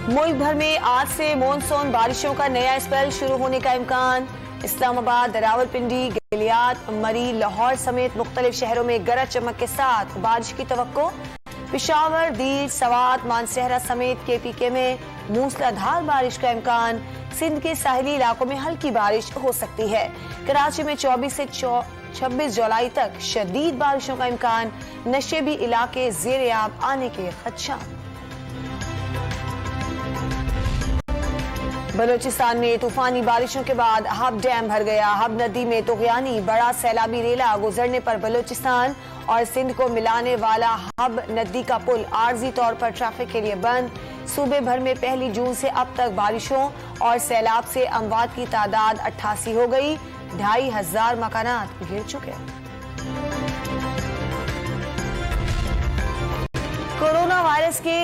मुल्क भर में आज से मॉनसून बारिशों का नया स्पेल शुरू होने का इम्कान। इस्लामाबाद, रावलपिंडी, गलियात, मरी, लाहौर समेत मुख्तलिफ शहरों में गरज चमक के साथ बारिश की तवक्को। पिशावर, दील, सवात, मानसहरा समेत KPK में मूसलाधार बारिश का इम्कान। सिंध के साहिली इलाकों में हल्की बारिश हो सकती है। कराची में 24 से 26 जुलाई तक शदीद बारिशों का इम्कान। नशेबी इलाके ज़ेर-ए-आब आने के खदशात। बलूचिस्तान में तूफानी बारिशों के बाद हब डैम भर गया। हब नदी में तुग़यानी बड़ा सैलाबी रेला गुजरने पर बलूचिस्तान और सिंध को मिलाने वाला हब नदी का पुल आर्जी तौर पर ट्रैफिक के लिए बंद। सूबे भर में 1 जून से अब तक बारिशों और सैलाब से अमवात की तादाद 88 हो गई। 2500 मकानात गिर चुके। कोरोना वायरस के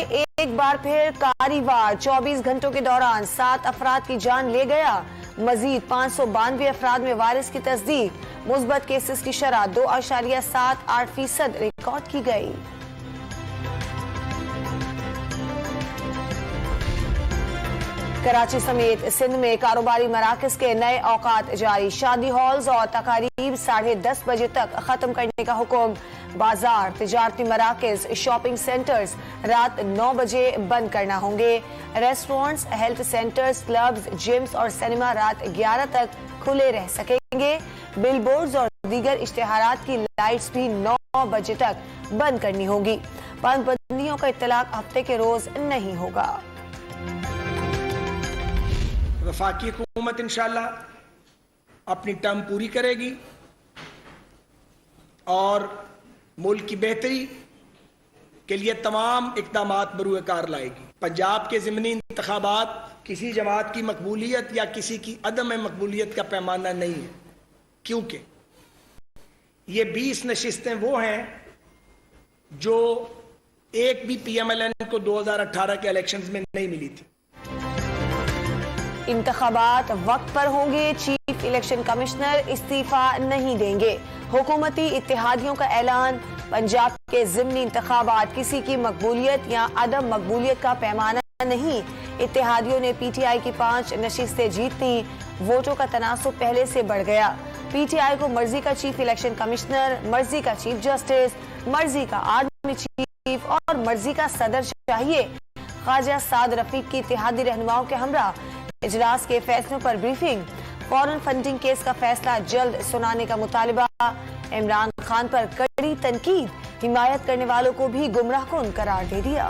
एक बार फिर कारी वार 24 घंटों के दौरान 7 अफराद की जान ले गया। मजीद 592 अफराद में वायरस की तस्दीक। मुस्बत केसेस की शरह 2.78% रिकॉर्ड की गई। कराची समेत सिंध में कारोबारी मराकज के नए औकात जारी। शादी हॉल्स और तकारीब 10:30 बजे तक खत्म करने का हुक्म। बाजार, तिजारती मराकज, शॉपिंग सेंटर्स रात 9 बजे बंद करना होंगे। Restaurants, health centres, clubs, gyms और सिनेमा रात 11 तक खुले रह सकेंगे। बिलबोर्ड्स और दीगर इश्तिहारात की लाइट्स भी 9 बजे तक बंद करनी होगी। पाबंदियों का इत्तलाक हफ्ते के रोज नहीं होगा। वफाकी हुकूमत इंशाअल्लाह अपनी टर्म पूरी करेगी और मुल्क की बेहतरी के लिए तमाम इक़दामात बरूए कार लाएगी। पंजाब के ज़िमनी इंतखाबात किसी जमात की मकबूलियत या किसी की अदम मकबूलियत का पैमाना नहीं है, क्योंकि ये 20 नशिस्तें वो हैं जो एक भी PMLN को 2018 के इलेक्शंस में नहीं मिली थी। इंतखाबात वक्त पर होंगे। चीफ इलेक्शन कमिश्नर इस्तीफा नहीं देंगे। हुकूमती इत्तेहादियों का ऐलान। पंजाब के ज़िमनी इंतखाबात किसी की मकबूलियत या अदम मकबूलियत का पैमाना नहीं। इत्तेहादियों ने PTI की 5 नशिस्तें जीती। वोटों का तनासुब पहले से बढ़ गया। PTI को मर्जी का चीफ इलेक्शन कमिश्नर, मर्जी का चीफ जस्टिस, मर्जी का आर्मी चीफ और मर्जी का सदर चाहिए। ख्वाजा साद रफीक की इत्तेहादी रहनुमाओं के हमरा इजलास के फैसलों पर ब्रीफिंग। फॉरेन फंडिंग केस का फैसला जल्द सुनाने का मुतालिबा। इमरान खान पर कड़ी तनकीद। हिमायत करने वालों को भी गुमराहकुन करार दे दिया।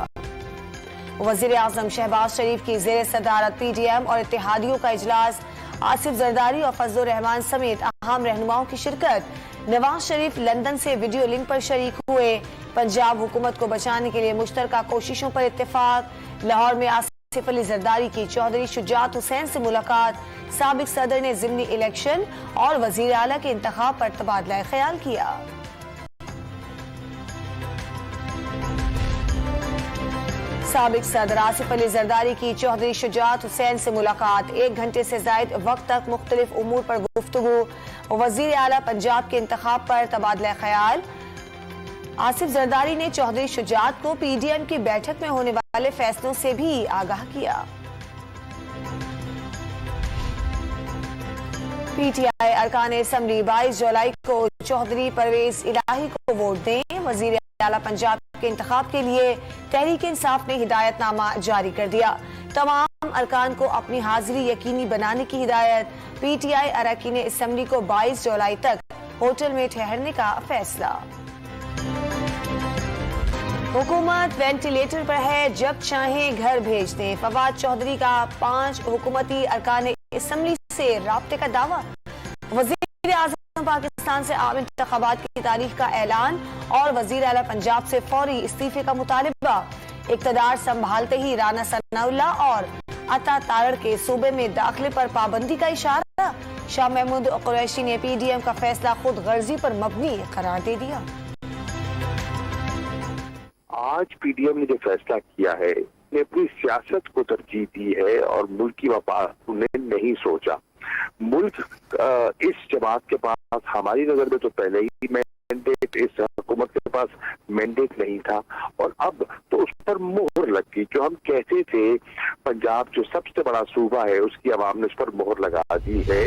वजीर आजम शहबाज शरीफ की ज़ेर सदारत PDM और इत्तेहादियों का इजलास। आसिफ जरदारी और फजलुर रहमान समेत अहम रहनुमाओं की शिरकत। नवाज शरीफ लंदन से वीडियो लिंक पर शरीक हुए। पंजाब हुकूमत को बचाने के लिए मुश्तरका कोशिशों पर इत्तेफाक। लाहौर में आसिफ अली जरदारी की चौधरी शुजात हुसैन से मुलाकात। साबिक सदर ने ज़िमनी इलेक्शन और वजीर आला के इंतखाब पर तबादला ख्याल किया। साबिक सदर आसिफ अली जरदारी की चौधरी शुजात हुसैन से मुलाकात। 1 घंटे से ज़ायद वक्त तक मुख्तलिफ उमूर पर गुफ्तगू। वजीर आला पंजाब के इंतखाब पर तबादला ख्याल। आसिफ जरदारी ने चौधरी शुजात को PDM की बैठक में होने वाले फैसलों से भी आगाह किया। PTI अरकान असम्बली 22 जुलाई को चौधरी परवेज इलाही को वोट दें। वजीर आला पंजाब के इंतखाब के लिए तहरीक इंसाफ ने हिदायतनामा जारी कर दिया। तमाम अरकान को अपनी हाजिरी यकीनी बनाने की हिदायत। PTI अरकान असम्बली को 22 जुलाई तक होटल में ठहरने का फैसला। हुकूमत वेंटिलेटर पर है, जब चाहें घर भेज दें। फवाद चौधरी का 5 हुकूमती अरकान असम्बली से राब्ते का दावा। वजीर आज़म पाकिस्तान से आम इंतखाबात की तारीख का ऐलान और वजीर आला पंजाब से फौरी इस्तीफे का मुतालिबा। इक़्तिदार संभालते ही राना सनाउल्लाह और अता तारड़ के सूबे में दाखिले पर पाबंदी का इशारा। शाह महमूद कुरैशी ने PDM का फैसला खुद गर्जी पर मबनी करार दे दिया। आज PDM ने जो फैसला किया है, ने अपनी सियासत को तरजीह दी है और मुल्क की मफाद ने नहीं सोचा। मुल्क इस जमात के पास हमारी नजर में तो पहले ही मैं मैंडेट, इस हुकूमत के पास मैंडेट नहीं था, और अब तो उस पर मोहर लग गई। जो हम कहते थे पंजाब जो सबसे बड़ा सूबा है, उसकी आवाम ने उस पर मोहर लगा दी है।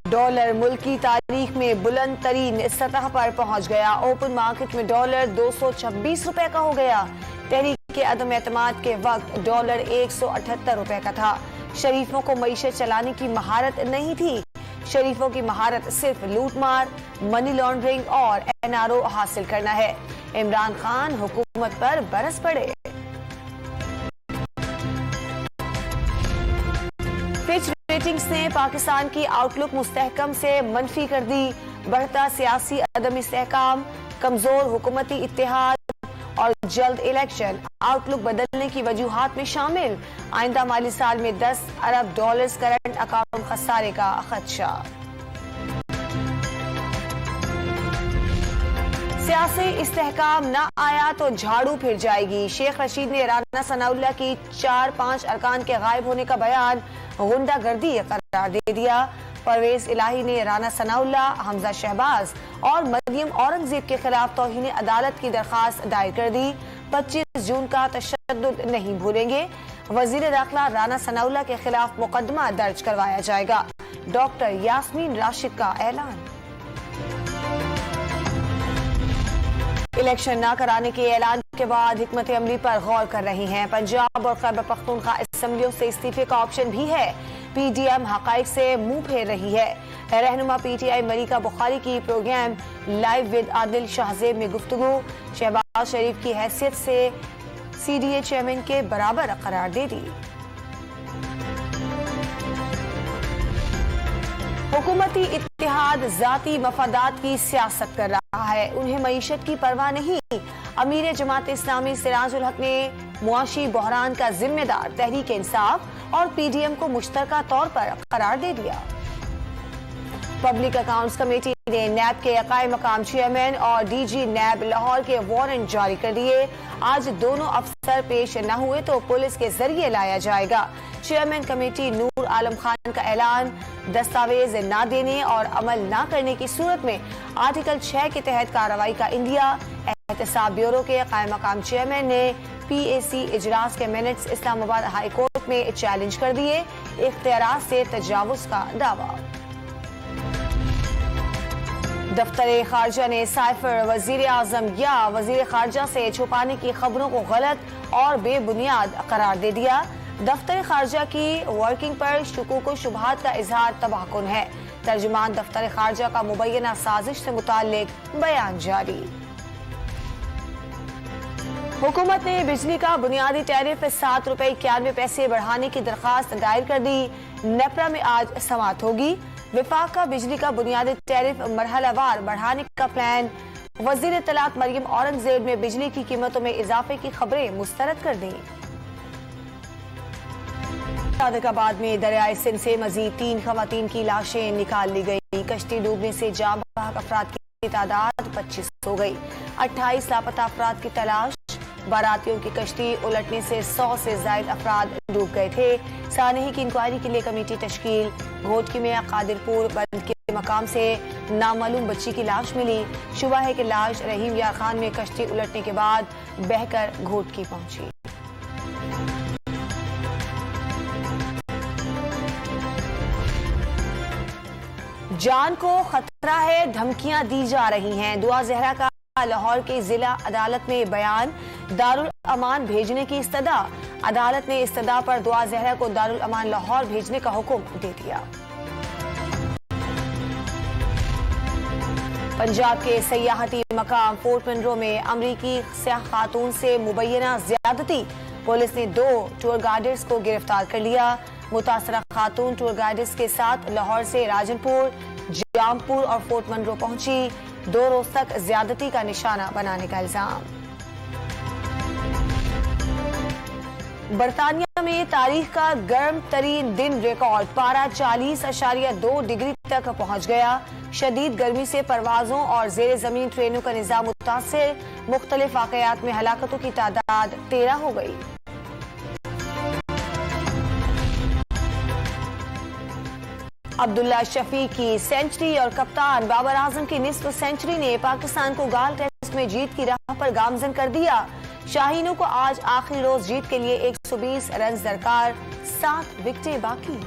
डॉलर मुल्क की तारीख में बुलंद तरीन सतह पर पहुंच गया। ओपन मार्केट में डॉलर 226 रुपए का हो गया। तहरीक के अदम एतमाद के वक्त डॉलर 178 रुपए का था। शरीफों को मईशत चलाने की महारत नहीं थी। शरीफों की महारत सिर्फ लूटमार, मनी लॉन्ड्रिंग और एनआरओ हासिल करना है। इमरान खान हुकूमत पर बरस पड़े। फिच रेटिंग्स ने पाकिस्तान की आउटलुक मुस्तहकम से मनफी कर दी। बढ़ता सियासी अदम इस्तेहकाम, कमजोर हुकूमती इत्तेहाद और जल्द इलेक्शन आउटलुक बदलने की वजूहात में शामिल। आइंदा माली साल में 10 अरब डॉलर्स करंट अकाउंट खसारे का खदशा। सियासी इस्तेहकाम न आया तो झाड़ू फिर जाएगी। शेख रशीद ने राना सनाउल्लाह की 4-5 अरकान के गायब होने का बयान गुंडागर्दी करार दे दिया। परवेज इलाही ने राना सनाउल्लाह, हमजा शहबाज और मरियम औरंगजेब के खिलाफ तौहीन अदालत की दरखास्त दायर कर दी। 25 जून का तशद्दुद नहीं भूलेंगे। वजीर दाखिला राना सनाउल्लाह के खिलाफ मुकदमा दर्ज करवाया जाएगा। डॉक्टर यास्मीन राशिद का ऐलान। इलेक्शन न कराने के ऐलान के बाद हिकमत अमली पर गौर कर रही हैं। पंजाब और खैबर पख्तूनख्वा असेंबलियों से इस्तीफे का ऑप्शन भी है। पीडीएम हकाइक से मुंह फेर रही है। रहनुमा पीटीआई मलिका बुखारी की programme live with Adil Shahzeb में गुफ्तगू शहबाज शरीफ की हैसियत से सीडीए चेयरमैन के बराबर करार दे दी। हुकूमती इत्तेहाद जाती मफादात की सियासत कर रहा है। उन्हें मईशत की परवाह नहीं। अमीर जमात इस्लामी सिराजुल हक ने मुआशी बहरान का जिम्मेदार तहरीक इंसाफ और पीडीएम को मुश्तरका तौर पर करार दे दिया। पब्लिक अकाउंट्स कमेटी ने नैब के अकाई मकाम चेयरमैन और डीजी नैब लाहौर के वारंट जारी कर दिए। आज दोनों अफसर पेश न हुए तो पुलिस के जरिए लाया जाएगा। चेयरमैन कमेटी नूर आलम खान का ऐलान, दस्तावेज न देने और अमल न करने की सूरत में आर्टिकल 6 के तहत कार्रवाई का इंडिया। एहतसाब ब्यूरो के अकाई मकाम चेयरमैन ने पीएसी इजलास के मिनट्स इस्लामाबाद हाई कोर्ट में चैलेंज कर दिए। इख्तियारात से तजावुज का दावा। दफ्तर खारजा ने साइफर वजीर आजम या वजीर खारजा से छुपाने की खबरों को गलत और बेबुनियाद करार दे दिया। दफ्तर खारजा की वर्किंग पर शुकूक व शुबहात का इजहार तबाहकुन है। तर्जुमान दफ्तर खारजा का मुबैना साजिश से मुताल्लिक बयान जारी। हुकूमत ने बिजली का बुनियादी टैरिफ 7 रुपए 91 पैसे बढ़ाने की दरखास्त दायर कर दी। नेपरा में आज समाअत होगी। विफाक का बिजली का बुनियादी टैरिफ मरहलावार बढ़ाने का प्लान। वजीर इत्तलात मरियम औरंगजेब ने बिजली की कीमतों में इजाफे की खबरें मुस्तरद कर दी। सादकाबाद में दरियाए सिंध से मजीद 3 खवातीन की लाशें निकाल ली गई। कश्ती डूबने से जाम बहक अफराद की तादाद 25 हो गई। 28 लापता अफराद की तलाश। बारातियों की कश्ती उलटने से 100 से ज्यादा अफराद डूब गए थे। सानही की इंक्वायरी के लिए कमेटी तश्कील। घोटकी में कादिरपुर बंद के मकाम से नामालूम बच्ची की लाश मिली। शुबा है कि लाश रहीम यार खान में कश्ती उलटने के बाद बहकर घोटकी पहुंची। जान को खतरा है, धमकियां दी जा रही हैं। दुआ जहरा का लाहौर की जिला अदालत में बयान। दारुल अमान भेजने की इस्तदा। अदालत ने इस्तदा पर दुआ जहरा को दारुल अमान लाहौर भेजने का हुक्म दे दिया। पंजाब के सयाहती मकाम फोर्ट मनरो में अमरीकी सयाह खातून से मुबैना ज्यादती। पुलिस ने 2 टूर गाइडर्स को गिरफ्तार कर लिया। मुतासरा खातून टूर गाइडर्स के साथ लाहौर से राजनपुर, जामपुर और फोर्ट मनरो पहुंची। 2 रोज तक ज्यादती का निशाना बनाने का इल्जाम। बरतानिया में तारीख का गर्म तरीन दिन रिकॉर्ड। पारा 40.2 डिग्री तक पहुंच गया। शदीद गर्मी से परवाजों और जेर जमीन ट्रेनों का निजाम मुतासिर। मुख्तलिफ वाकयात में हलाकतों की तादाद 13 हो गई। عبداللہ شفیق کی سینچری اور کپتان بابر اعظم کی نصف سینچری نے پاکستان کو گال ٹیسٹ میں جیت کی راہ پر گامزن کر دیا۔ شاہینوں کو آج آخری روز جیت کے لیے 120 رنز درکار، 7 وکٹیں باقی۔